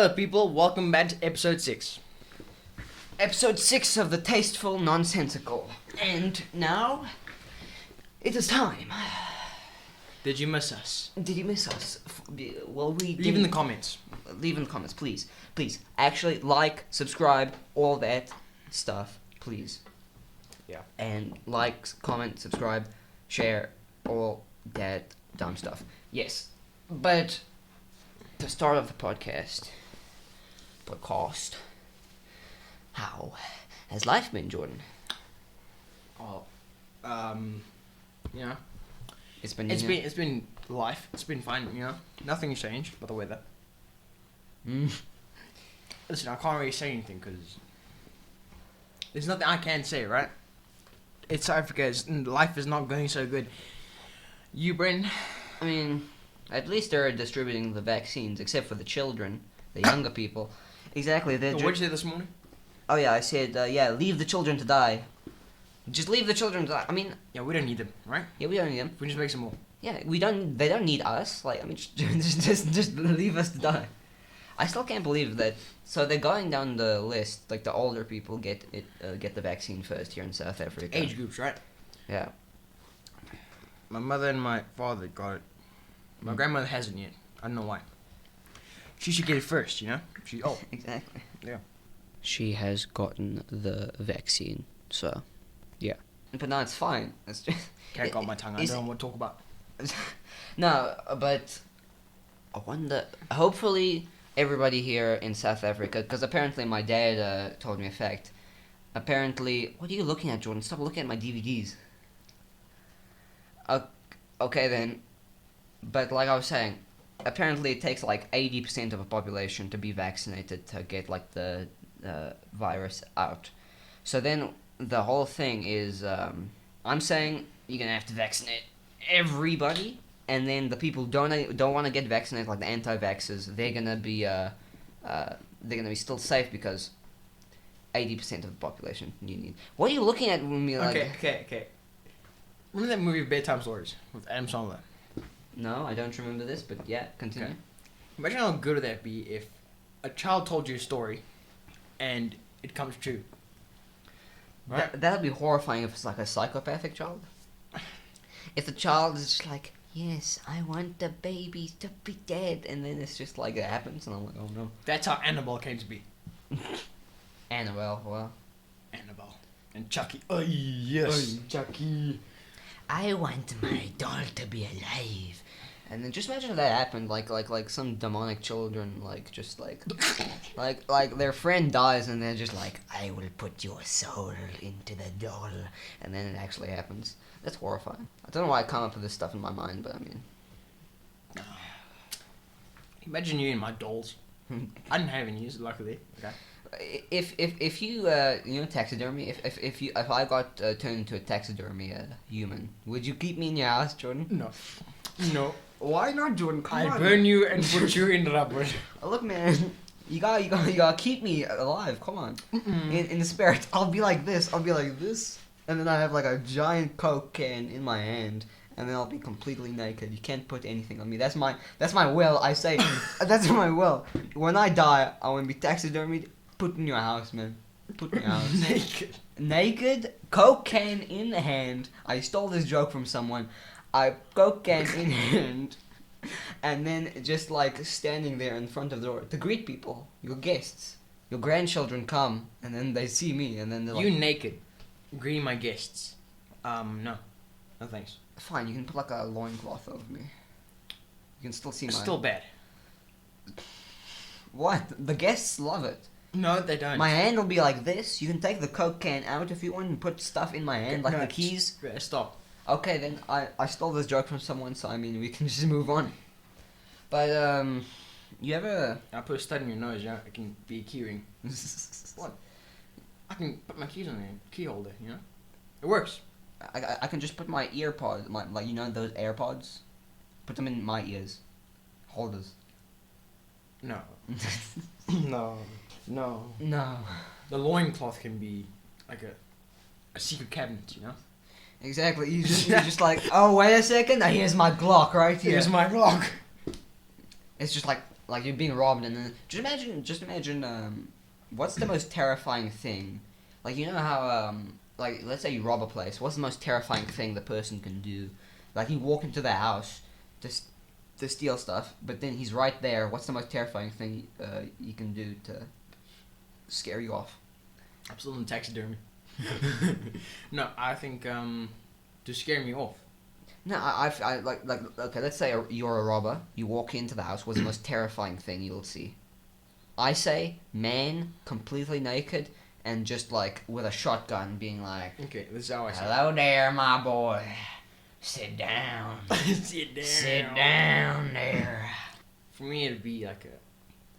Hello, people. Welcome back to episode 6. Episode 6 of the Tasteful Nonsensical. And now, it is time. Did you miss us? Did you miss us? Well, we Leave in the comments. Leave in the comments, please. Please. Actually, like, subscribe, all that stuff, please. Yeah. And like, comment, subscribe, share, all that dumb stuff. Yes. But, the start of the podcast, how has life been, Jordan? Oh, you know, It's been life. It's been fine. You know, nothing's changed but the weather. Mm. Listen, I can't really say anything because there's nothing I can say, right? It's South Africa. Life is not going so good. You, Bryn? I mean, at least they're distributing the vaccines, except for the children, the younger people. Exactly. What did you say this morning? Oh yeah, I said, leave the children to die. Just leave the children to die. I mean, Yeah, we don't need them, right? yeah, we don't need them. We just make some more. Yeah, we don't. They don't need us. Like, I mean, just leave us to die. I still can't believe that. So they're going down the list. Like the older people get the vaccine first here in South Africa. Age groups, right? Yeah. My mother and my father got it. My grandmother hasn't yet. I don't know why. She should get it first, you know? Exactly. Yeah. She has gotten the vaccine, so yeah. But no, it's fine. It's just Can't got my tongue. I is- don't know what to talk about. No, but I wonder. Hopefully, everybody here in South Africa, because apparently my dad told me a fact. Apparently, what are you looking at, Jordan? Stop looking at my DVDs. Okay then, but like I was saying, apparently it takes like 80% of a population to be vaccinated to get like the virus out. So then the whole thing is, I'm saying you're gonna have to vaccinate everybody, and then the people who don't want to get vaccinated, like the anti-vaxxers, they're gonna be still safe because 80% of the population you need. What are you looking at when me like? Okay. Remember that movie Bedtime Stories with Adam Sandler? No, I don't remember this, but yeah, continue. Okay. Imagine how good would that be if a child told you a story and it comes true. Right? That'd be horrifying if it's like a psychopathic child. If the child is just like, yes, I want the babies to be dead, and then it's just like it happens, and I'm like, oh no. That's how Annabelle came to be. Annabelle, well. Annabelle. And Chucky. Oh, yes. Chucky. I want my doll to be alive. And then just imagine if that happened, like some demonic children, like their friend dies and they're just like, I will put your soul into the doll, and then it actually happens. That's horrifying. I don't know why I come up with this stuff in my mind, but I mean, Imagine you and my dolls. I didn't have any, luckily. Okay. if you taxidermy, if I got turned into a taxidermy human, would you keep me in your house, Jordan? No. Why not, Jordan? Come I on. burn you and put you in rubber. Oh, look, man, you gotta keep me alive. Come on, in the spirit. I'll be like this, and then I have like a giant Coke can in my hand, and then I'll be completely naked. You can't put anything on me. That's my will. I say, that's my will. When I die, I want to be taxidermied. Put in your house, man. Put in your house. Naked, Coke can in hand. I stole this joke from someone. I Coke can in hand, and then just like standing there in front of the door to greet people, your guests, your grandchildren come, and then they see me, and then they're You like, naked. Greeting my guests. No. No thanks. fine, you can put like a loincloth over me. You can still see It's my... still bad. What? The guests love it. No, they don't. My hand will be like this. You can take the Coke can out if you want and put stuff in my hand, like No, the keys. Stop. Okay, then I stole this joke from someone, so I mean we can just move on. But you ever? I put a stud in your nose, yeah? It can be a key ring. What? I can put my keys on the key holder, you know? It works. I can just put my ear pods, like those AirPods, put them in my ears, holders. No. No. No. The loincloth can be like a secret cabinet, you know? Exactly. You're just like, oh wait a second, now here's my Glock right here. Here's my Glock. It's just like like you're being robbed, and then just imagine, what's the most terrifying thing? Like, you know how, like, let's say you rob a place. What's the most terrifying thing the person can do? Like, you walk into their house to steal stuff, but then he's right there. What's the most terrifying thing you can do to scare you off? Absolutely taxidermy. No, I think to scare me off. No, I like okay. Let's say you're a robber. You walk into the house. What's the most terrifying thing you'll see? I say man, completely naked, and just like with a shotgun, being like, Okay, this is how I say. "Hello there, my boy. Sit down. Sit down. Sit down there." For me, it'd be like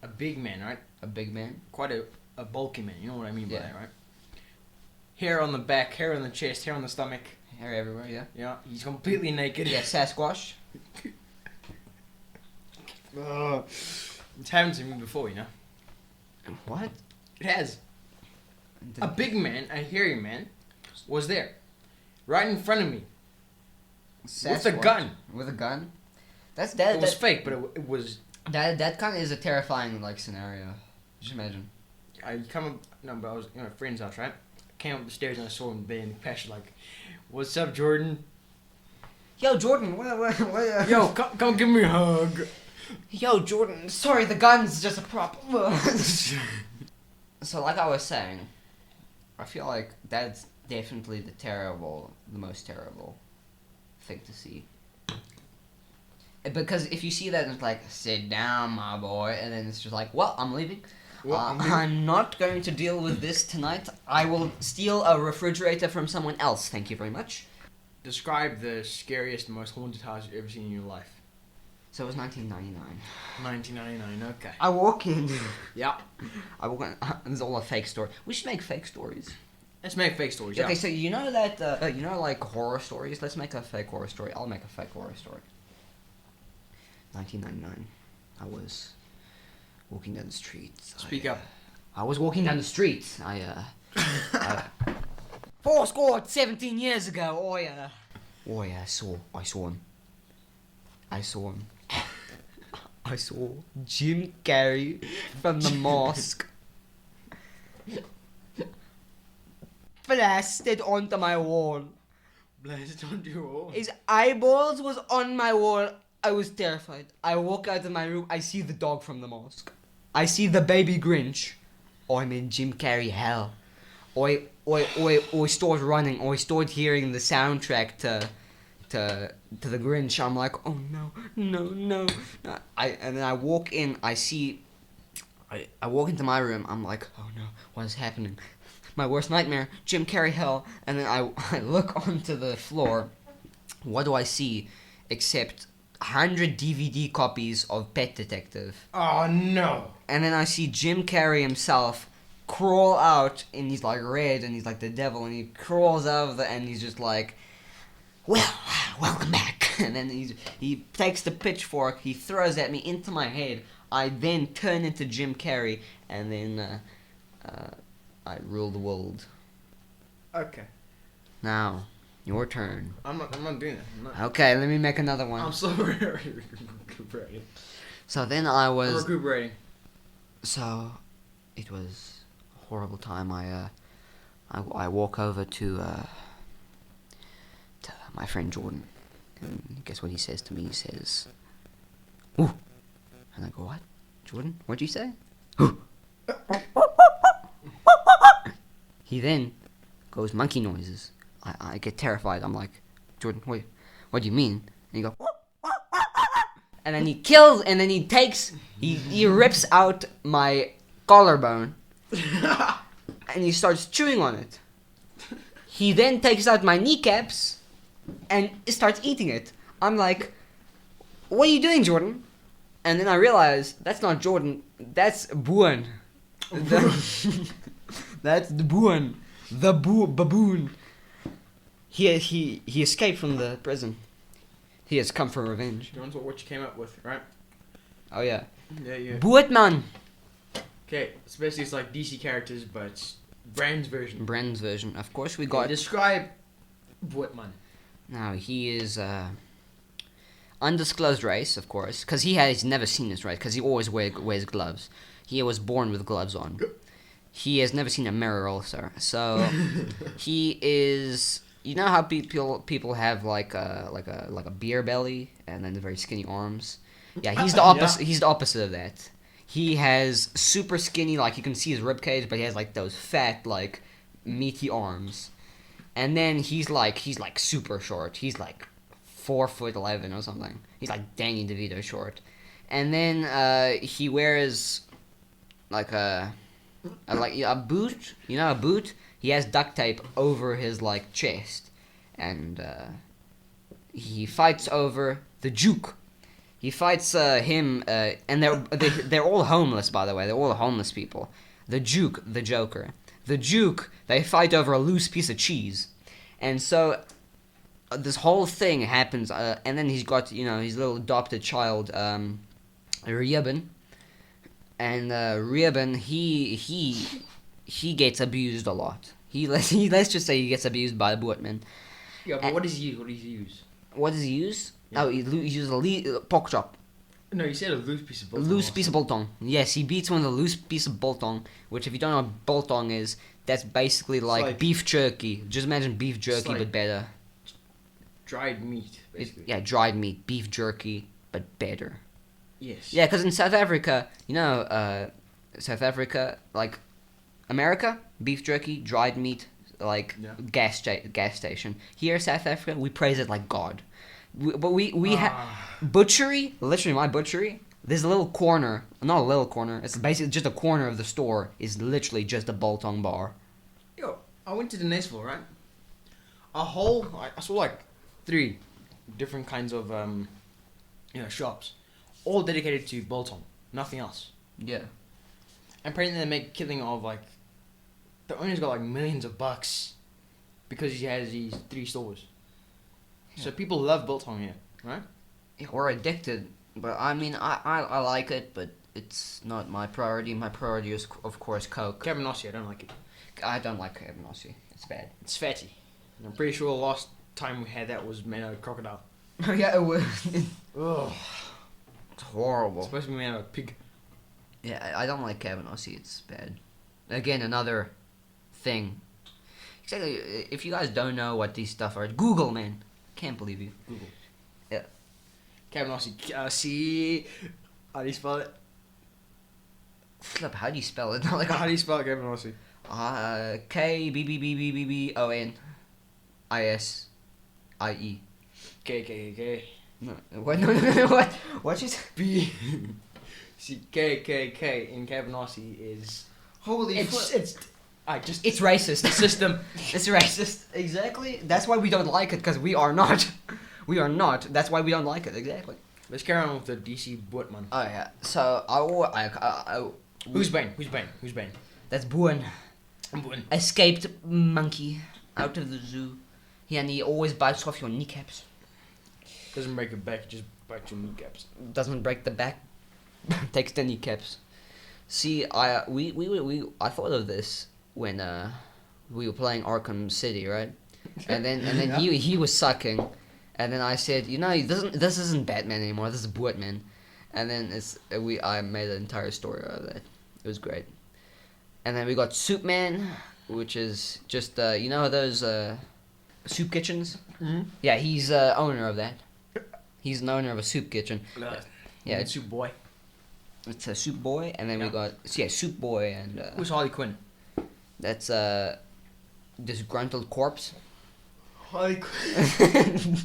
a big man, right? A big man. Quite a bulky man. You know what I mean by Yeah. that, right? Hair on the back, hair on the chest, hair on the stomach. Hair everywhere. Yeah. Yeah, he's completely naked. Yeah. Sasquatch. It's happened to me before, you know. What? It has. A big man, a hairy man, was there, right in front of me, with a Sasquatch. gun. With a gun. That's It was that. fake, but it was. That kind of is a terrifying like scenario. Just imagine. I come up. No, but I was at my friend's house, right? Came up the stairs and I saw him there, and the passion like, "What's up, Jordan? Yo, Jordan. What, Yo, come give me a hug." Yo, Jordan. Sorry, the gun's just a prop. So, like I was saying, I feel like that's definitely the most terrible thing to see. Because if you see that, it's like, sit down, my boy, and then it's just like, well, I'm leaving. I'm not going to deal with this tonight. I will steal a refrigerator from someone else. Thank you very much. Describe the scariest, most haunted house you've ever seen in your life. So it was 1999. 1999. Okay. I walk in. Yeah. I walk in. It's all a fake story. We should make fake stories. Let's make fake stories. Yeah. Okay, so you know that, like horror stories? Let's make a fake horror story. I'll make a fake horror story. 1999. I was walking down the streets. Speak up. I was walking down the streets. I 17 years ago. I saw him. I saw him. I saw Jim Carrey from The Mask blasted onto my wall. Blast on your wall. His eyeballs was on my wall. I was terrified. I walk out of my room. I see the dog from The Mask. I see the baby Grinch. I'm in Jim Carrey hell. I start running. I start hearing the soundtrack to the Grinch. I'm like, oh no. And then I walk in. I walk into my room. I'm like, oh no, what is happening? My worst nightmare, Jim Carrey hell. And then I look onto the floor. What do I see except 100 DVD copies of Pet Detective? Oh no. And then I see Jim Carrey himself crawl out, and he's like red, and he's like the devil, and he crawls out of and he's just like, well, welcome back. And then he takes the pitchfork, he throws at me into my head. I then turn into Jim Carrey, and then I rule the world. Okay. Now, your turn. I'm not doing that. I'm not. Okay, let me make another one. I'm so recuperating. So then I I'm was. recuperating. So, it was a horrible time. I walk over to my friend Jordan, and guess what he says to me? He says, "Ooh," and I go, "What, Jordan? What'd you say?" "Ooh." He then goes monkey noises. I get terrified. I'm like, Jordan, what do you mean? And he goes, and then he kills, and then he rips out my collarbone, and he starts chewing on it. He then takes out my kneecaps, and starts eating it. I'm like, what are you doing, Jordan? And then I realize, that's not Jordan, that's Buon. That's the Buon. The baboon. He escaped from the prison. He has come for revenge. Jones, what you came up with, right? Oh yeah. Yeah. Buotman. Okay, it's basically it's like DC characters, but it's Brand's version. Brand's version. Of course we Okay, got. describe Woodman. Now he is. undisclosed race, of course, because he has never seen this race, because he always wears gloves. He was born with gloves on. He has never seen a mirror, also. So he is. You know how people have like a beer belly and then very skinny arms. Yeah, he's the opposite. Yeah. He's the opposite of that. He has super skinny, like you can see his rib cage, but he has like those fat, like meaty arms. And then he's like super short. He's like 4'11" or something. He's like Danny DeVito short. And then he wears like a boot. You know, a boot. He has duct tape over his like chest, and he fights over the Juke. He fights him, and they're all homeless, by the way. They're all homeless people. The Juke, the Joker. The Juke, they fight over a loose piece of cheese. And so this whole thing happens, and then he's got, his little adopted child, Rieben. And Rieben, he gets abused a lot. Let's just say he gets abused by the Bootman. Yeah, but what does he use? What does he use? What does he use? Yeah. Oh, he uses a pork chop. No, you said a loose piece of biltong. Loose piece of biltong. Yes, he beats one with a loose piece of biltong, which if you don't know what biltong is, that's basically like beef jerky. Just imagine beef jerky, but better. Dried meat, basically. Dried meat, beef jerky, but better. Yes. Yeah, because in South Africa, like America, beef jerky, dried meat, like gas station. Here, South Africa, we praise it like God. We have butchery. Literally, my butchery. There's a little corner, not a little corner. It's basically just a corner of the store. Is literally just a biltong bar. Yo, I went to the Nesville, right? I saw like 3 different kinds of shops, all dedicated to biltong, nothing else. Yeah. And apparently they make killing of like, the owner's got like millions of bucks because he has these 3 stores. Yeah. So people love biltong here, right? Yeah, we're addicted, but I mean, I like it, but it's not my priority. My priority is, of course, Coke. Cabernossi, I don't like it. I don't like Cabernossi. It's bad. It's fatty. And I'm pretty sure the last time we had that was made out of crocodile. Yeah, it was. Ugh. It's horrible. It's supposed to be made out of pig. Yeah, I don't like Cabernossi. It's bad. Again, another thing. Exactly. If you guys don't know what these stuff are, Google, man. Can't believe you. Google. Yeah. Cabernossi. C. How do you spell it? Flip. How do you spell it? How do you spell Cabernossi? Kbbbbbon ISIE. K. No. What? No. What? What is B. See, K in Cabernossi is. Holy It's racist. The system. It's racist. Exactly. That's why we don't like it, because we are not. We are not. That's why we don't like it. Exactly. Let's carry on with the DC Bootman. Oh yeah. So Who's Bane? That's Boone. Boone. Escaped monkey out of the zoo. Yeah, and he always bites off your kneecaps. Doesn't break your back, just bites your kneecaps. Doesn't break the back. Takes the kneecaps. See, I thought of this when we were playing Arkham City, right? And then he was sucking, and then I said, this isn't Batman anymore. This is Bootman. And then I made an entire story out of that. It was great. And then we got Soupman, which is just those soup kitchens. Mm-hmm. Yeah, he's owner of that. He's an owner of a soup kitchen. Yeah, it's Soup Boy. It's a Soup Boy, and then we got Soup Boy and who's Harley Quinn? That's disgruntled corpse. Harley Quinn.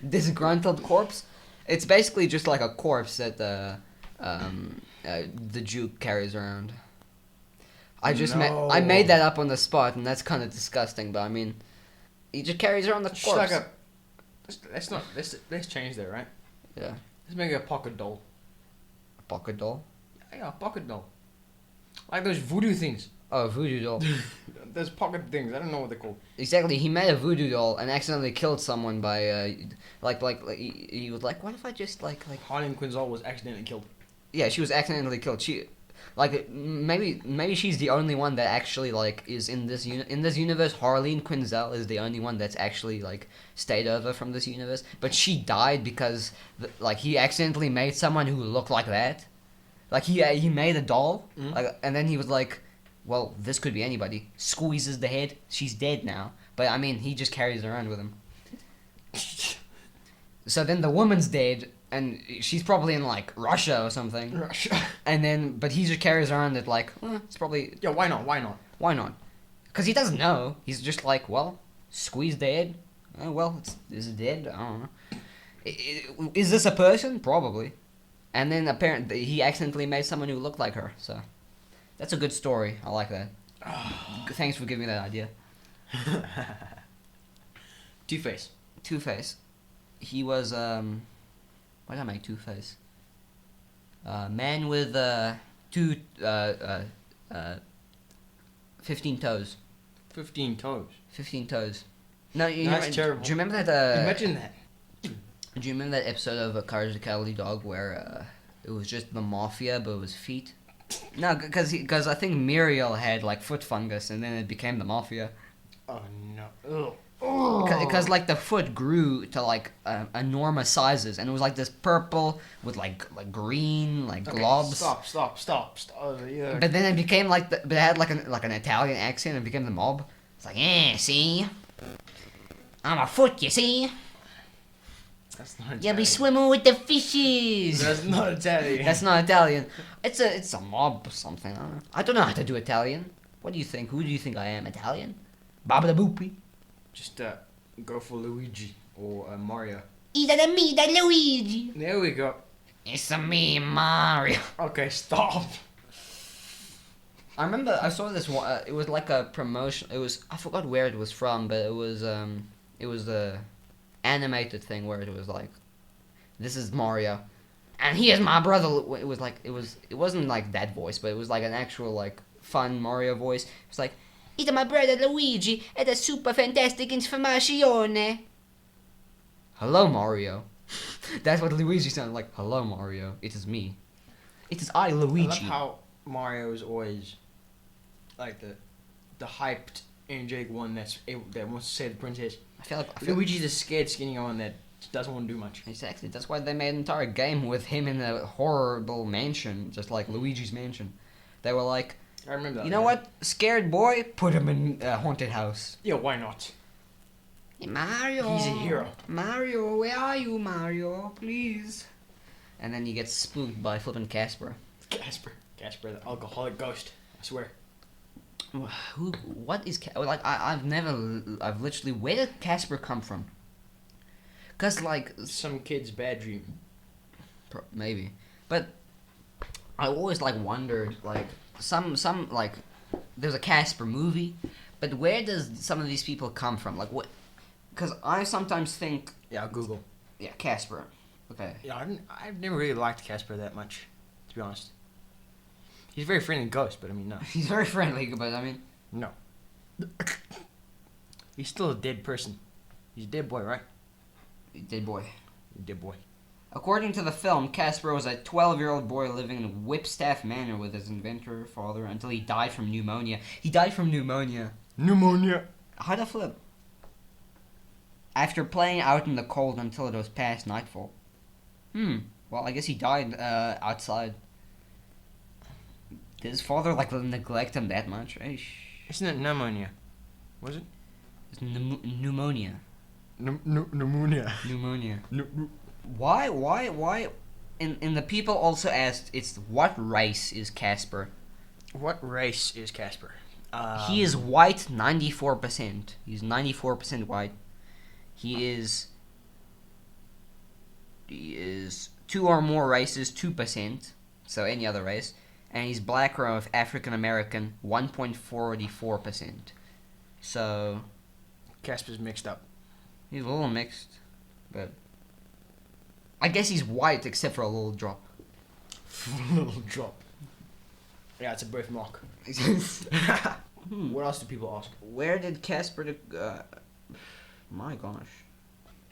Disgruntled corpse. It's basically just like a corpse that the Jew carries around. I made that up on the spot, and that's kind of disgusting. But I mean, he just carries around the corpse. Let's change that, right? Yeah. Let's make it a pocket doll. A pocket doll? Yeah, a pocket doll. Like those voodoo things. Oh, a voodoo doll. Those pocket things. I don't know what they're called. Exactly. He made a voodoo doll and accidentally killed someone by he was like, what if I just like Harley Quinn was accidentally killed. Yeah, she was accidentally killed. like maybe she's the only one that actually like is in this in this universe. Harleen Quinzel is the only one that's actually like stayed over from this universe, but she died because like he accidentally made someone who looked like that. Like he made a doll, like, and then he was like, well, this could be anybody. Squeezes the head, she's dead now. But I mean, he just carries her around with him. So then the woman's dead, and she's probably in like Russia or something. Russia. And then, but he just carries around it like, it's probably Yeah, why not? Why not? why not? Because he doesn't know. He's just like, well, squeeze dead. Well, is it dead? I don't know. Is this a person? Probably. And then apparently he accidentally made someone who looked like her. So that's a good story. I like that. Thanks for giving me that idea. Two-Face. Two-Face. He was why did I make Two-Face? Man with 15 toes. 15 toes. 15 toes. No, That's terrible. Do you remember that? Imagine that. Do you remember that episode of Courage the Cowardly Dog where it was just the mafia, but it was feet? No, because I think Muriel had like foot fungus, and then it became the mafia. Oh no. Because like the foot grew to like enormous sizes, and it was like this purple with like green like globs. Stop. Oh, yeah. But then it became like but it had like an Italian accent, and it became the mob. It's like, see, I'm a foot, you see. That's not Italian. You'll be swimming with the fishes. That's not Italian. That's not Italian. It's a mob or something. I don't know how to do Italian. What do you think? Who do you think I am? Italian? Baba da Boopy. Just go for Luigi or Mario. Ida me da Luigi. There we go. It's a me, Mario. Okay, stop. I remember I saw this one. It was like a promotion. I forgot where it was from, but it was the animated thing where it was like, this is Mario, and here's my brother. It wasn't like that voice, but it was like an actual like fun Mario voice. It's like, it's my brother Luigi, and a super fantastic information. Hello, Mario. That's what Luigi sounded like. Hello, Mario. It is me. It is I, Luigi. I love how Mario is always like the hyped, energetic one that wants to save the princess. I feel like Luigi's a scared, skinny one that doesn't want to do much. Exactly. That's why they made an entire game with him in a horrible mansion, just like Luigi's mansion. They were like, I remember that. you know what? Scared boy, put him in a haunted house. Yeah, why not? Hey, Mario. He's a hero. Mario, where are you, Mario? Please. And then he gets spooked by flippin' Casper. Casper, the alcoholic ghost. I swear. What is I've literally, where did Casper come from? Cause like Some kid's bad dream. maybe, but I always like wondered like some like there's a Casper movie, but where does some of these people come from? Like what? Cause I sometimes think Yeah, I'll Google. yeah, Casper. Okay. Yeah, I've never really liked Casper that much, to be honest. He's a very friendly ghost, but I mean, no. He's very friendly, but I mean, No. He's still a dead person. He's a dead boy, right? dead boy. Dead boy. According to the film, Casper was a 12-year-old boy living in Whipstaff Manor with his inventor father until he died from pneumonia. He died from pneumonia. Pneumonia. How'd I flip? After playing out in the cold until it was past nightfall. Well, I guess he died outside. Did his father like neglect him that much? Eish. Isn't it pneumonia? Was it? It's pneumonia. Pneumonia. Pneumonia. Why? And the people also asked, it's what race is Casper? What race is Casper? He is white 94%. He's 94% white. He is two or more races, 2%. So any other race. And he's black or of African American, 1.44%. So Casper's mixed up. he's a little mixed, but I guess he's white except for a little drop. Little drop. Yeah, it's a birthmark. What else do people ask? Where did Casper? My gosh,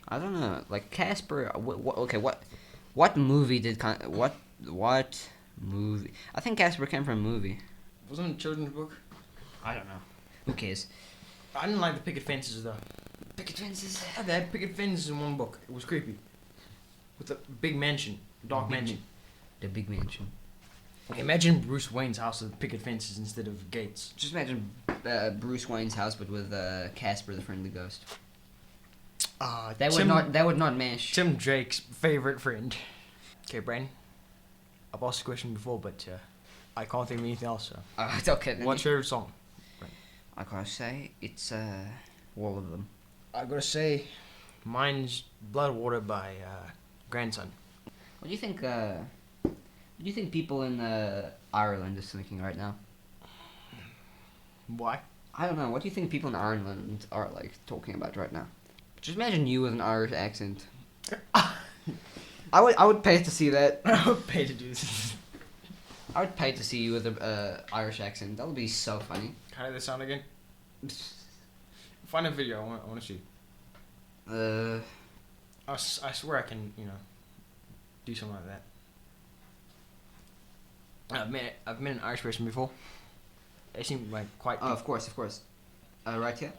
I don't know. Like Casper. What movie did what Movie. I think Casper came from a movie. Wasn't it a children's book? I don't know. Who cares? I didn't like the picket fences though. Picket fences. Oh, they had picket fences in one book. It was creepy. With a big mansion, dark mansion. The big mansion. Okay, imagine Bruce Wayne's house with picket fences instead of gates. Just imagine Bruce Wayne's house, but with Casper the Friendly Ghost. They would not. They would not mesh. Tim Drake's favorite friend. Okay, Brandon. I've asked a question before, but I can't think of anything else. So. It's okay. Then. What's your favorite song? I gotta say it's all of them. I gotta say, mine's "Blood Water" by Grandson. What do you think? What do you think people in Ireland is thinking right now? Why? I don't know. What do you think people in Ireland are like talking about right now? Just imagine you with an Irish accent. I would pay to see that. I would pay to do this. I would pay to see you with a Irish accent. That would be so funny. How did this sound again? Find a video. I want to see. I swear I can, do something like that. I've met an Irish person before. They seem like quite. Oh, of course. Right here.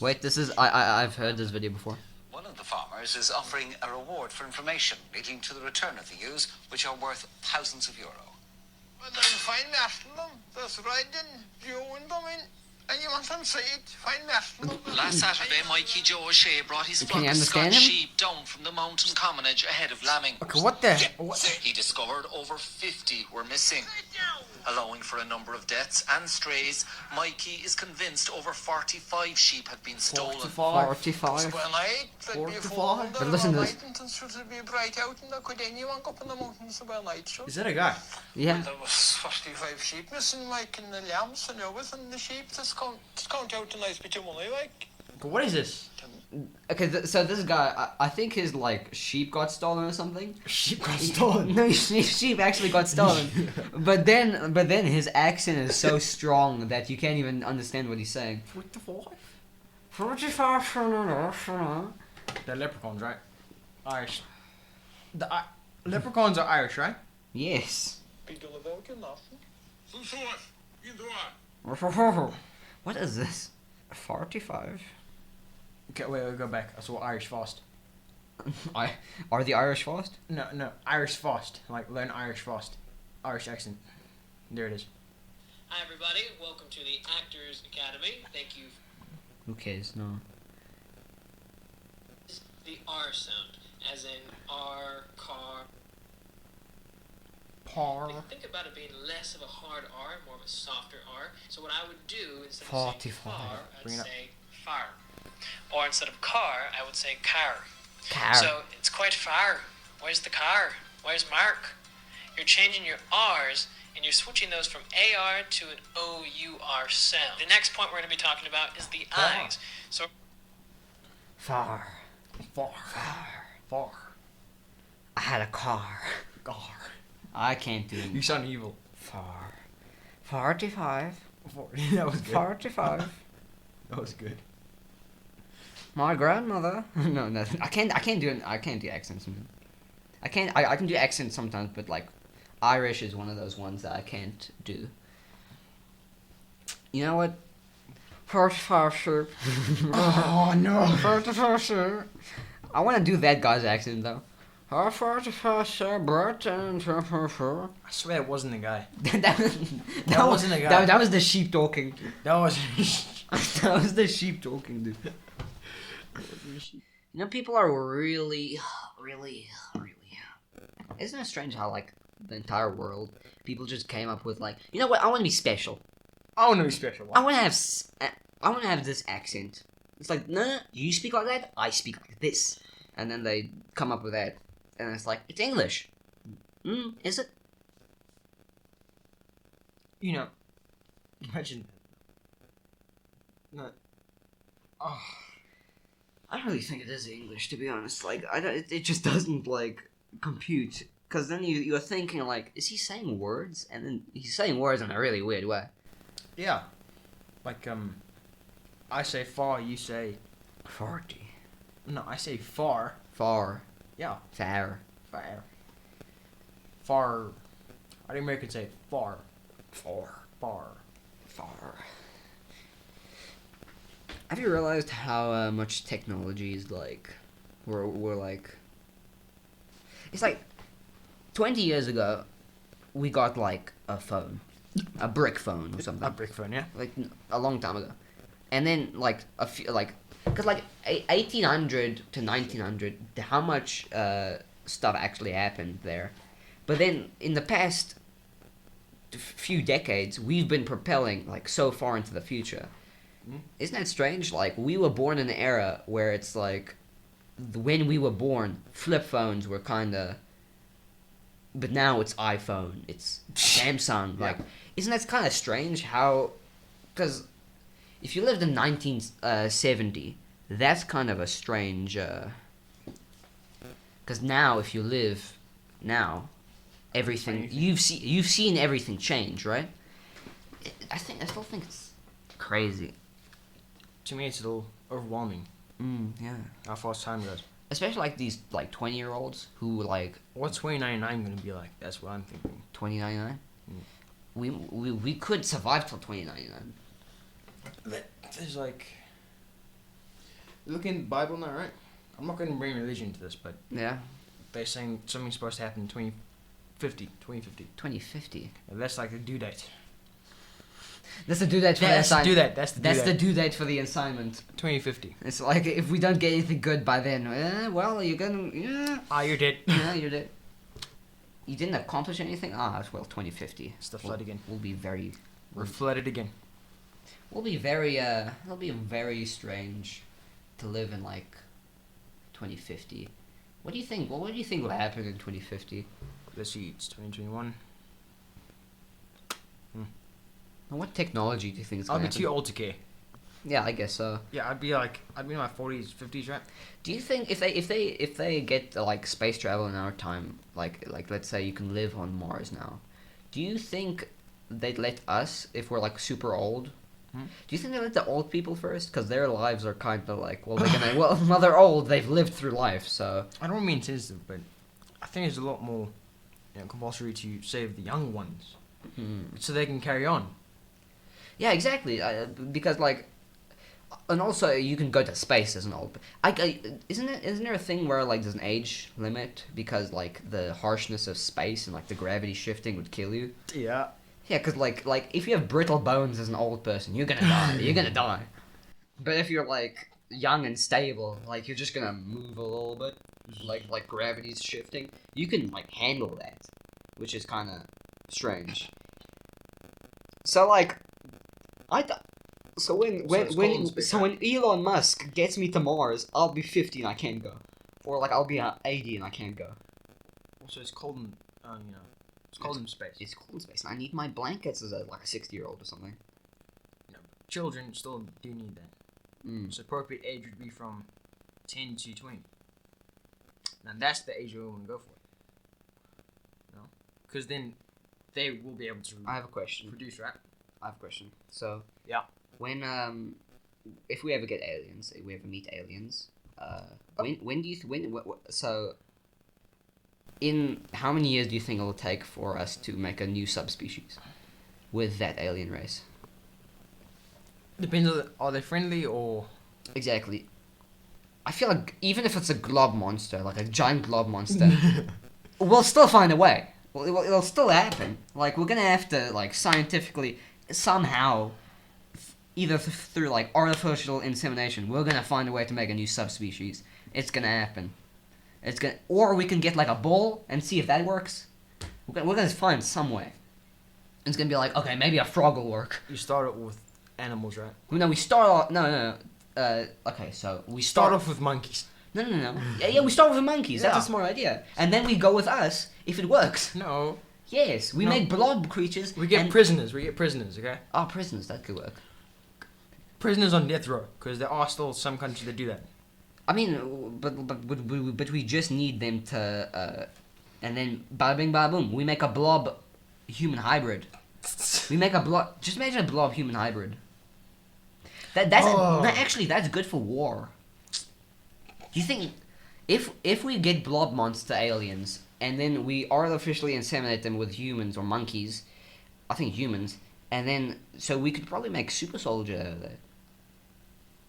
Wait, this is I've heard this video before. One of the farmers is offering a reward for information leading to the return of the ewes, which are worth thousands of euro. Well, then find them. That's right then. You win them in. And you want them to see it. Find them. Last Saturday, Mikey Joe O'Shea brought his Can flock you of understand Scotch him? sheep down from the mountain commonage ahead of lambing. Okay, what the? What? He discovered over 50 were missing. Allowing for a number of deaths and strays, Mikey is convinced over 45 sheep had been stolen. 45. Well, night. But listen to this. Should be bright out and could anyone go up in the mountains about night, sure? Is that a guy? Yeah. There was 45 sheep missing, like, in the lambs and everything. The sheep just count out a nice bit of money, like. Okay, what is this? Okay, so this guy, I think his like sheep got stolen or something. Sheep got stolen. No, his sheep actually got stolen. but then his accent is so strong that you can't even understand what he's saying. 45. They're leprechauns, right? Irish. Leprechauns are Irish, right? Yes. What is this? 45. Okay, wait, go back. I saw Irish fast. Are the Irish fast? No, Irish fast. Like, learn Irish fast. Irish accent. There it is. Hi everybody, welcome to the Actors Academy. Thank you. Who cares? No. The R sound, as in R, car. Par. Think about it being less of a hard R, more of a softer R. So what I would do, instead of 45. saying far, I'd Bring it up. say far. Or instead of car, I would say car. Car. So it's quite far. Where's the car? Where's Mark? You're changing your R's and you're switching those from AR to an OUR sound. The next point we're going to be talking about is the I's. So Far. I had a car. Gar. I can't do You it. sound evil. Far. 45. That was good. 45. That was good. My grandmother. No, I can't do accents. Man. I can do accents sometimes, but like Irish is one of those ones that I can't do. You know what? 45 sheep. Oh no. 45 sheep. I want to do that guy's accent though. 45 sheep, Britain. I swear it wasn't a guy. that wasn't a guy. That was the sheep talking. That was. That was the sheep talking, dude. You know, people are really. Isn't it strange how, like, the entire world, people just came up with, like, you know what, I want to be special. I want to be special. I want to have this accent. It's like, no, you speak like that, I speak like this. And then they come up with that. And it's like, it's English. Is it? Imagine. No. Oh. I don't really think it is English, to be honest. Like, it just doesn't, like, compute. Because then you're thinking, like, is he saying words? And then he's saying words in a really weird way. Yeah. Like, I say far, you say. 40. No, I say far. Far. Yeah. Far. Far. far. How do Americans say far? Far. Far. Far. Have you realized how much technology is like? We're like. It's like 20 years ago, we got like a phone, a brick phone or something. A brick phone, yeah. Like a long time ago, and then like a few because like 1800 to 1900, how much stuff actually happened there, but then in the past few decades, we've been propelling like so far into the future. Isn't that strange? Like we were born in an era where it's like when we were born, flip phones were kind of. But now it's iPhone, it's Samsung. Like, isn't that kind of strange? How, because if you lived in 1970, that's kind of a strange. Because now, if you live now, everything you've seen everything change, right? I still think it's crazy. To me, it's a little overwhelming. Yeah. How fast time goes. Especially like these like 20-year-olds who like What's 2099 gonna be like? That's what I'm thinking. 2099. We could survive till 2099. There's like. Look in the Bible now, right? I'm not gonna bring religion into this, but Yeah. they're saying something's supposed to happen in 2050. 2050. And that's like the due date. That's the due date for the That's the assignment. due date. That's the due That's date. the due date for the assignment. 2050. It's like if we don't get anything good by then, well, you're gonna You're dead. you're dead. You didn't accomplish anything. Well, 2050. It's the flood again. We'll be very. We're flooded again. We'll be very. It'll be very strange to live in like 2050. What do you think? What do you think will happen in 2050? Let's see. It's 2021. And what technology do you think is I'll gonna be happen? too old to care. Yeah, I guess so. Yeah, I'd be in my 40s, 50s, right? Do you think if they get like space travel in our time, like let's say you can live on Mars now, do you think they'd let us if we're like super old? Do you think they let the old people first? Because their lives are kind of like well they're old, they've lived through life, so I don't mean sensitive, but I think it's a lot more compulsory to save the young ones so they can carry on. yeah, exactly. Because like, and also you can go to space as an old. Isn't there a thing where like there's an age limit because like the harshness of space and like the gravity shifting would kill you? Yeah. Yeah, because like if you have brittle bones as an old person, you're gonna die. You're gonna die. But if you're like young and stable, like you're just gonna move a little bit, like gravity's shifting, you can like handle that, which is kind of strange. So like, when Elon Musk gets me to Mars, I'll be 50 and I can't go, or like I'll be 80 and I can't go. Also, it's cold in, it's cold in space. It's cold in space, and I need my blankets as like a 60-year-old or something. Children still do need that. So appropriate age would be from 10 to 20. Now that's the age we want to go for. Because then they will be able to. I have a question. Produce, right? I have a question. So yeah, when if we ever get aliens, if we ever meet aliens, when do you so in how many years do you think it'll take for us to make a new subspecies with that alien race? Depends on are they friendly or exactly. I feel like even if it's a glob monster, like a giant glob monster, we'll still find a way. It'll still happen. Like we're gonna have to like scientifically somehow, either through like artificial insemination, we're gonna find a way to make a new subspecies. It's gonna happen. Or we can get like a bull and see if that works. We're gonna find some way. It's gonna be like, okay, maybe a frog will work. you start it with animals, right? No, we start off. No. Okay, so we Start off with monkeys. No. Yeah, we start with the monkeys. Yeah. That's a smart idea. And then we go with us if it works. No. Yes, we No. make blob creatures. We get prisoners. We get prisoners, okay? Prisoners, that could work. Prisoners on death row, because there are still some countries that do that. I mean, but we just need them to, and then bada bing bada boom, we make a blob human hybrid. We make a blob. Just imagine a blob human hybrid. That's Oh. actually that's good for war. Do you think if we get blob monster aliens and then we artificially inseminate them with humans or monkeys, I think humans, and then so we could probably make super soldier out of that.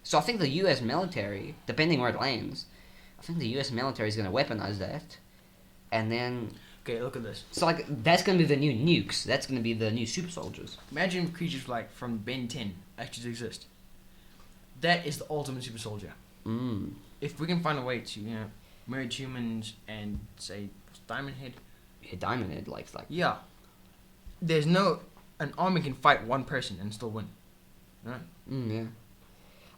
So I think the U.S. military, depending where it lands, I think the U.S. military is going to weaponize that, and then Okay, look at this. so like that's going to be the new nukes. That's going to be the new super soldiers. Imagine creatures like from Ben 10 actually exist. That is the ultimate super soldier. Mm. If we can find a way to, merge humans and say Diamond Head, Yeah, Diamond Head like yeah, an army can fight one person and still win, right? yeah.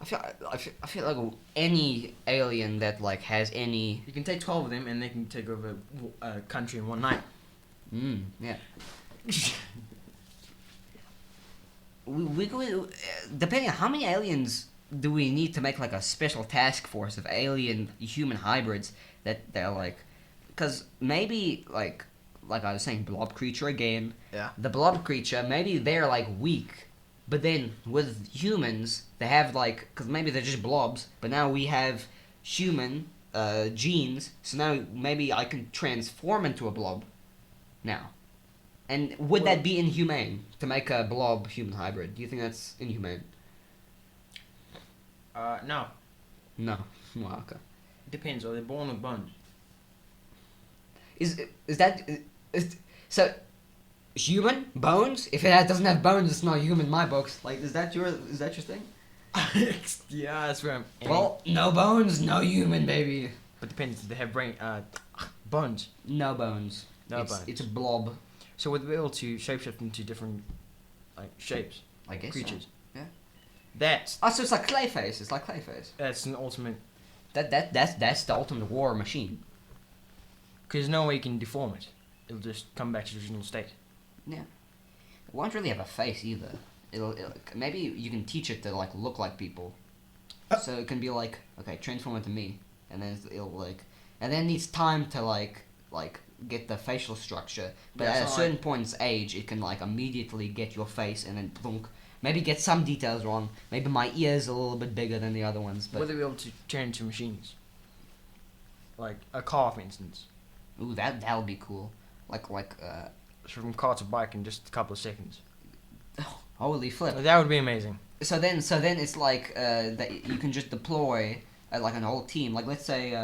I feel like any alien that like has any You can take 12 of them and they can take over a country in one night. yeah. We could, depending on how many aliens do we need to make like a special task force of alien human hybrids that they're like, because maybe like I was saying, blob creature again. Yeah. The blob creature, maybe they're like weak, but then with humans they have like, because maybe they're just blobs, but now we have human genes, so now maybe I can transform into a blob now. And would that be inhumane to make a blob human hybrid? Do you think that's inhumane? No, No. Well, okay. it depends. Are they born with bones? Is so human bones? If it doesn't have bones, it's not human in my books. Like, is that your thing? Yeah, that's where I'm. Well, no bones, no human, baby. But depends. Do they have bones? No bones. No it's, bones. It's a blob. So would they be able to shapeshift into different, shapes, I guess. creatures? So. Yeah. That's Oh, so it's like Clayface. It's like Clayface. that's an ultimate. That's the ultimate war machine. Because there's no way you can deform it. It'll just come back to the original state. Yeah. It won't really have a face either. It'll maybe you can teach it to like look like people. So it can be like, okay, transform into me, and then it'll like, and then it needs time to like get the facial structure. But Yeah, at a it's not certain point in age, it can like immediately get your face, and then plunk. Maybe get some details wrong. Maybe my ears a little bit bigger than the other ones. But Would they be able to turn into machines? Like a car, for instance. ooh, that'll be cool. Like So from car to bike in just a couple of seconds. holy flip. That would be amazing. So then it's like that you can just deploy like an whole team. Like let's say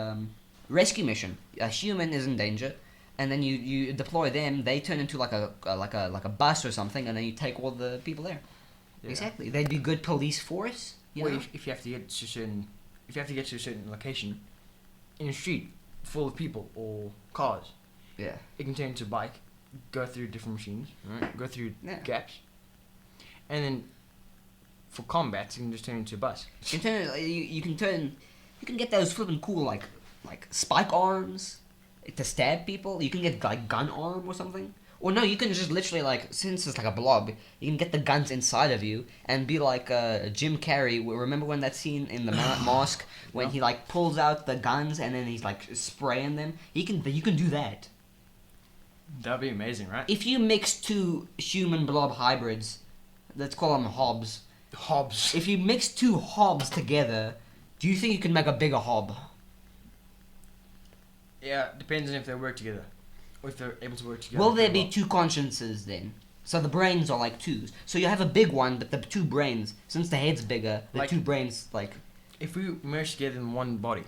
rescue mission. A human is in danger, and then you deploy them. They turn into like a bus or something, and then you take all the people there. Yeah. Exactly. They'd be good police force. You Well, know? if you have to get to a certain location, in a street full of people or cars, Yeah. it can turn into a bike, go through different machines, right? Go through Yeah. gaps, and then for combat, you can just turn into a bus. You can get those flipping cool like spike arms to stab people. You can get like gun arm or something. Or no, you can just literally like, since it's like a blob, you can get the guns inside of you and be like Jim Carrey. Remember when that scene in the mosque when he like pulls out the guns and then he's like spraying them? You can do that. That'd be amazing, right? If you mix two human blob hybrids, let's call them hobs. Hobbs. If you mix two hobs together, do you think you can make a bigger hob? Yeah, depends on if they work together, or if they're able to work together. Will there be well. two consciences then? So the brains are like twos. So you have a big one, but the two brains, since the head's bigger, the Like- two brains like If we merge together in one body.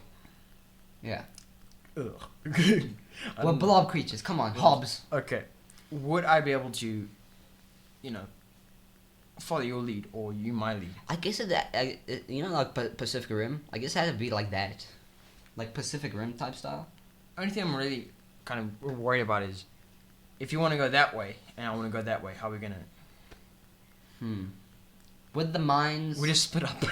yeah. Ugh. Well, blob creatures. Come on, hobs. Okay. Would I be able to, follow your lead or you my lead? I guess like Pacific Rim. I guess it had to be like that, like Pacific Rim type style. Only thing I'm really kind of worried about is if you want to go that way and I want to go that way, how are we gonna? With the minds, We just split up.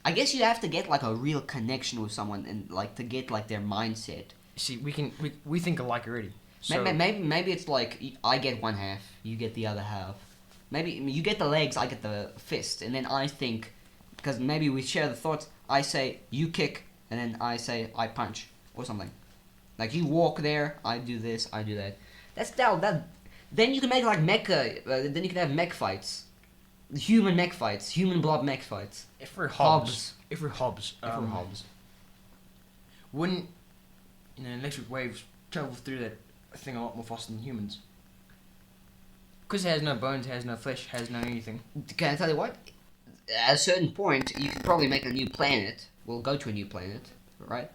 I guess you have to get like a real connection with someone and like to get like their mindset. See, we think alike already. So Maybe it's like I get one half, you get the other half. Maybe you get the legs, I get the fist, and then I think, because maybe we share the thoughts. I say you kick, and then I say I punch or something. Like you walk there, I do this, I do that. That. Then you can make like mecha. Then you can have mech fights, human mech fights, human blob mech fights. if we're Hobbs. Hobbs, if we're Hobbs, If we're hobs. wouldn't electric waves travel through that thing a lot more faster than humans? Because it has no bones, has no flesh, has no anything. Can I tell you what? At a certain point, you could probably make a new planet. We'll go to a new planet, right?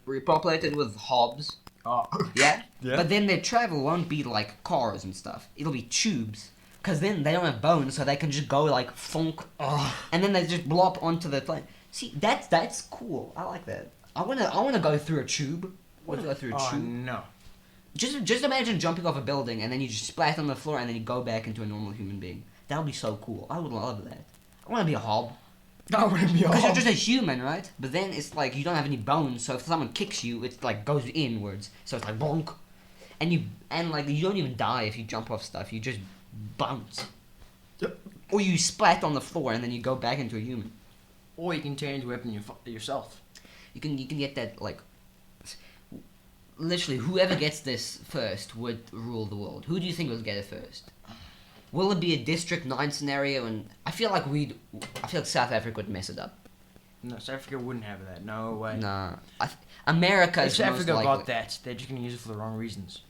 Repopulated with hobs. Oh. Yeah? Yeah. But then their travel won't be like cars and stuff. It'll be tubes. Because then they don't have bones, so they can just go like funk. Oh. And then they just blop onto the planet. See, that's cool. I like that. I wanna go through a tube. I wanna go through a Oh, tube. no. Just imagine jumping off a building and then you just splat on the floor and then you go back into a normal human being. That would be so cool. I would love that. I want to be a hob. That wouldn't be Because you're all. just a human, right? But then it's like you don't have any bones, so if someone kicks you, it like goes inwards. So it's like bonk. And you don't even die if you jump off stuff. You just bounce. Yep. Or you splat on the floor and then you go back into a human. Or you can turn into a weapon yourself. You can get that like literally whoever gets this first would rule the world. Who do you think will get it first? Will it be a District 9 scenario? And I feel like South Africa would mess it up. No, South Africa wouldn't have that. No way. Nah, America If is South most Africa likely. got that, they're just going to use it for the wrong reasons.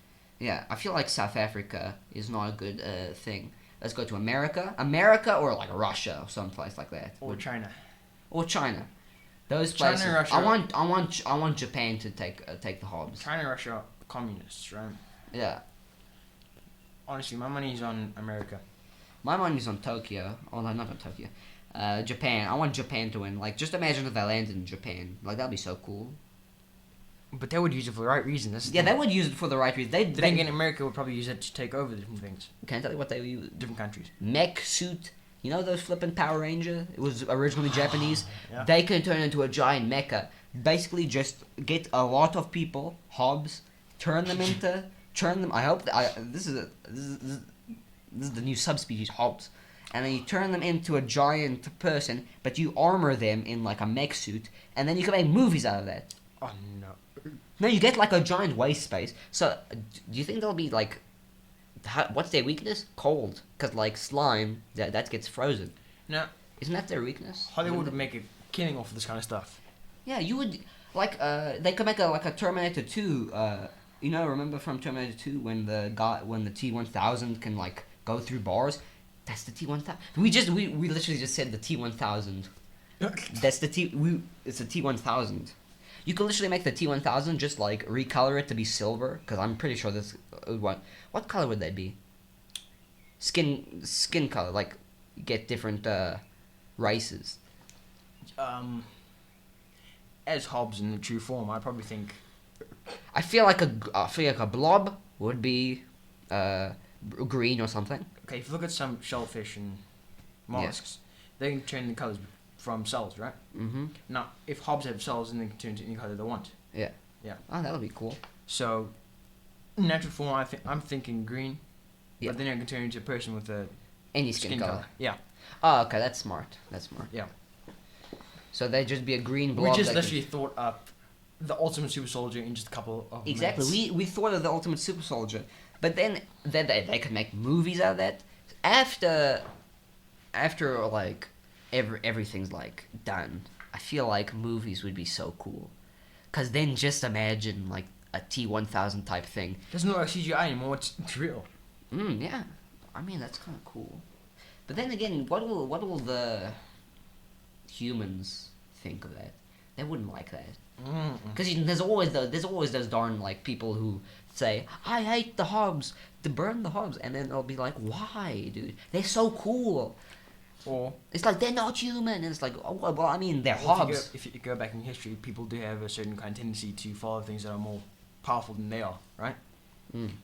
Yeah, I feel like South Africa is not a good thing. Let's go to America, or like Russia or someplace like that, Or China. or China. Those China places. and Russia. I want Japan to take the hobs. China and Russia are communists, right? Yeah, Honestly, my money's on America. my money's on Tokyo. Oh no, not on Tokyo. Japan. I want Japan to win. Like, just imagine if they landed in Japan. Like, that'd be so cool. But they would use it for the right reason. That's the Yeah, thing. they would use it for the right reason. Then again, America would probably use it to take over different things, Can I tell you what they would use? different countries. Mech suit. You know those flippin' Power Ranger? It was originally Japanese. Yeah. They can turn into a giant mecha. Basically, just get a lot of people, hobs, turn them. I hope this is the new subspecies, hobs, and then you turn them into a giant person, but you armor them in like a mech suit, and then you can make movies out of that. Oh no. No, you get like a giant waste space. So, do you think they'll be like, what's their weakness? Cold, because like slime that gets frozen. No, Isn't that their weakness? Hollywood would make a killing off of this kind of stuff. Yeah, you would like they could make a Terminator 2. Remember from Terminator 2 when the T-1000 can like go through bars? That's the T-1000. We literally just said the T-1000. That's the it's a T-1000. You can literally make the T-1000 just like recolor it to be silver, because I'm pretty sure this what color would that be? Skin color, like get different races. As Hobbs in the true form, I probably think. I feel like a blob would be green or something. Okay, if you look at some shellfish and mollusks, they can turn the colors from cells, right? Mm-hmm. Now, if Hobbs have cells, then they can turn to any color they want. Yeah. Yeah. Oh, that would be cool. So, in natural form, I'm thinking green. Yeah. But then I can turn into a person with a Any skin color. Yeah. Oh, okay, that's smart. Yeah. So they'd just be a green blob. We just that literally thought up the ultimate super soldier in just a couple of exactly. minutes. We thought of the ultimate super soldier, but then they could make movies out of that after like everything's like done. I feel like movies would be so cool, cause then just imagine like a T-1000 type thing. There's no CGI anymore. It's real. Yeah. I mean, that's kind of cool. But then again, what will the humans think of that? They wouldn't like that. Because there's always those darn like people who say, I hate the hobs, to burn the hobs, and then they'll be like, why, dude? They're so cool. Or It's like they're not human. And it's like, oh, well, I mean, they're Well, hobs. if you go back in history, people do have a certain kind of tendency to follow things that are more powerful than they are, right?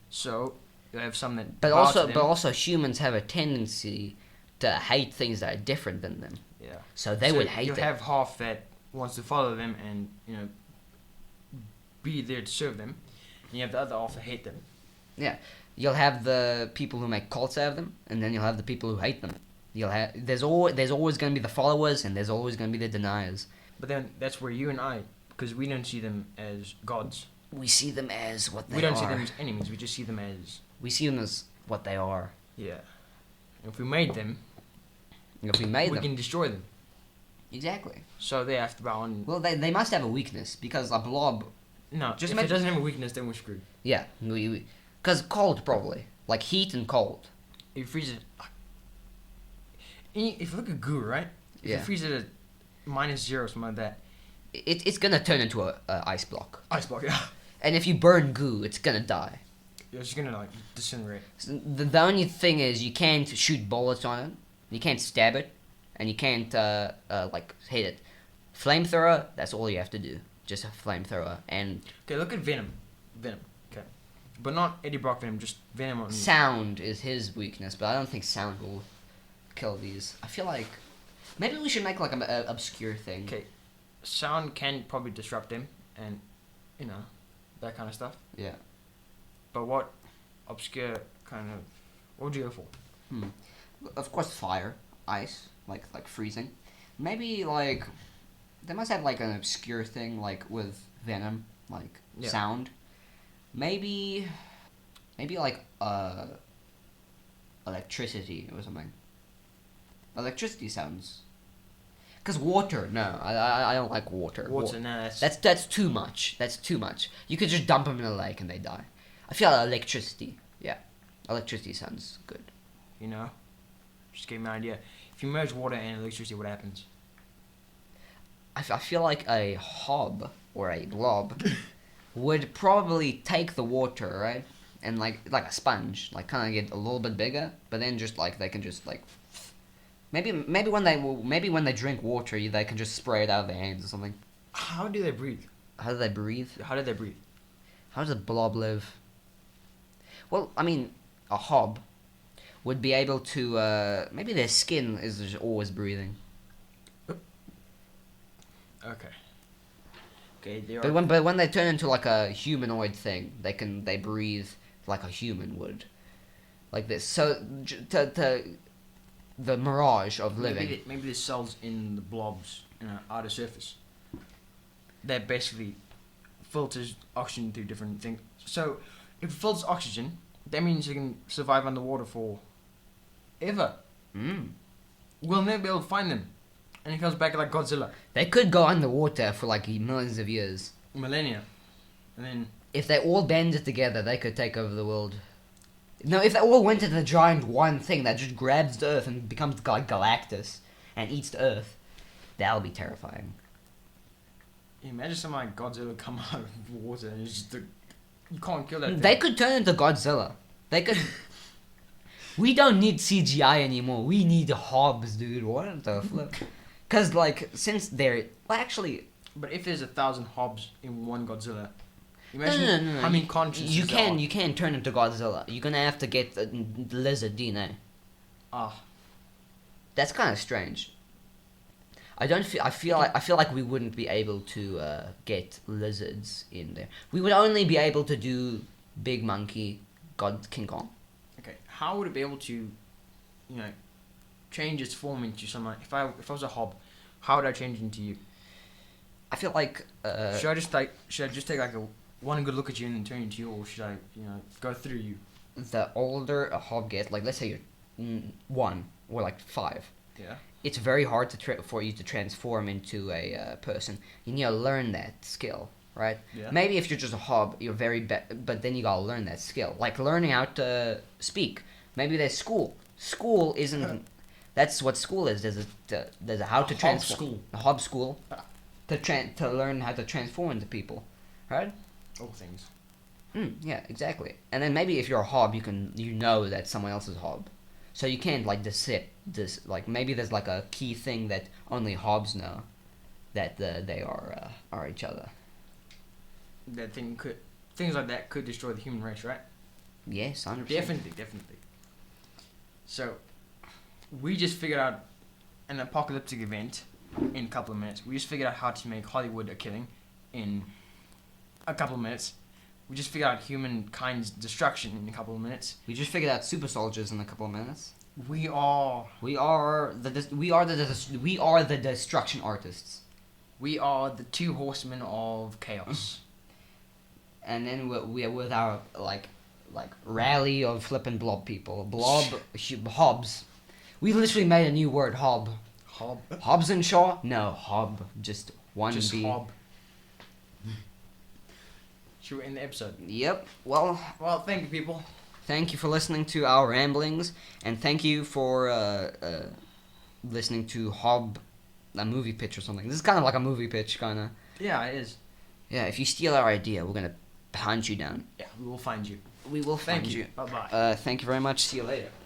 So you have some that. But bow also, to them. humans have a tendency to hate things that are different than them. Yeah. So they would hate you them. have half that wants to follow them and be there to serve them, and you have the other half that hate them. Yeah, you'll have the people who make cults out of them, and then you'll have the people who hate them. There's always going to be the followers, and there's always going to be the deniers. But then that's where you and I, because we don't see them as gods. We see them as what they are. We don't see them as enemies. We just see them as what they are. yeah. And if we made them, And if we made we them, can destroy them. Exactly. So they have to bow on. Well, they must have a weakness because a blob. No, just if make- it doesn't have a weakness, then we're screwed. Yeah, because cold probably like heat and cold. If you freeze it. If you look at goo, right? If Yeah. you freeze it at -0, something like that. It's gonna turn into a ice block. Ice block, yeah. And if you burn goo, it's gonna die. It's just gonna like disintegrate. So the only thing is you can't shoot bullets on it, you can't stab it, and you can't like hit it. Flamethrower, that's all you have to do. Just a flamethrower and Okay, look at Venom. Okay. But not Eddie Brock Venom, just Venom on. sound is his weakness, but I don't think sound will kill these. I feel like maybe we should make like an obscure thing. Okay. Sound can probably disrupt him and, you know, that kind of stuff. Yeah. But what obscure kind of. What would you go for? Of course, fire, ice, like freezing. Maybe like they must have like an obscure thing like with Venom, like Yeah. sound. Maybe like electricity or something. Electricity sounds. Cause water, no, I don't like water. Water, no, that's. That's too much. That's too much. You could just dump them in a lake and they die. I feel electricity. Yeah, electricity sounds good. You know? Just give me an idea. If you merge water and electricity, what happens? I feel like a hob or a blob would probably take the water, right? And like a sponge, like kind of get a little bit bigger, but then just like they can just like maybe when they drink water, they can just spray it out of their hands or something. How do they breathe? How do they breathe? How do they breathe? How does a blob live? Well, I mean, a hob would be able to maybe their skin is just always breathing. Okay. Okay, they are. But when they turn into like a humanoid thing, they breathe like a human would, like this. So to the mirage of living. Maybe the cells in the blob's outer surface that basically filters oxygen through different things. So if it filters oxygen, that means you can survive underwater for ever. We'll never be able to find them. And he comes back like Godzilla. They could go underwater for like millions of years. Millennia. And then. If they all banded together, they could take over the world. No, if they all went to the giant one thing that just grabs the Earth and becomes like Galactus and eats the Earth, that'll be terrifying. Imagine something like Godzilla come out of water and it's just you can't kill that thing. They could turn into Godzilla. They could. We don't need CGI anymore. We need hobs, dude. What the flip? Because like since they're actually. But if there's 1,000 hobs in one Godzilla, imagine No. how many consciences You there are. you can turn into Godzilla. You're gonna have to get the lizard DNA. Ah, That's kind of strange. I feel like we wouldn't be able to get lizards in there. We would only be able to do Big Monkey, King Kong. okay. How would it be able to, change its form into someone? If I was a hob, how would I change into you? I feel like Should I just take like one good look at you and then turn into you, or should I go through you? the older a hob gets, like let's say you're 1 or like 5, Yeah. it's very hard for you to transform into a person. You need to learn that skill, right? Yeah. Maybe if you're just a hob, you're very but then you gotta learn that skill, like learning how to speak. Maybe there's school. School isn't. That's what school is. There's a how to hob transform. school. A hob school. To learn how to transform into people, right? All things. Yeah, exactly. And then maybe if you're a hob, you know that someone else is hob, so you can't like like maybe there's like a key thing that only hobs know, that they are each other. That things like that could destroy the human race, right? Yes, 100%. Definitely. So, we just figured out an apocalyptic event in a couple of minutes. We just figured out how to make Hollywood a killing in a couple of minutes. We just figured out humankind's destruction in a couple of minutes. We just figured out super soldiers in a couple of minutes. We are the destruction artists. We are the 2 horsemen of chaos. And then we are with our like rally of flippin' blob people. Blob hobs. We literally made a new word, hob. Hob. Hobbs and Shaw? No, Hob. Just one Just B. Hob. Should we end the episode? Yep. Well, Well, thank you, people. thank you for listening to our ramblings, and thank you for listening to Hob, a movie pitch or something. This is kind of like a movie pitch, kind of. Yeah, it is. Yeah, if you steal our idea, we're gonna hunt you down. Yeah, we will find you. We will find Thank you. you. Bye bye. Thank you very much. See you later.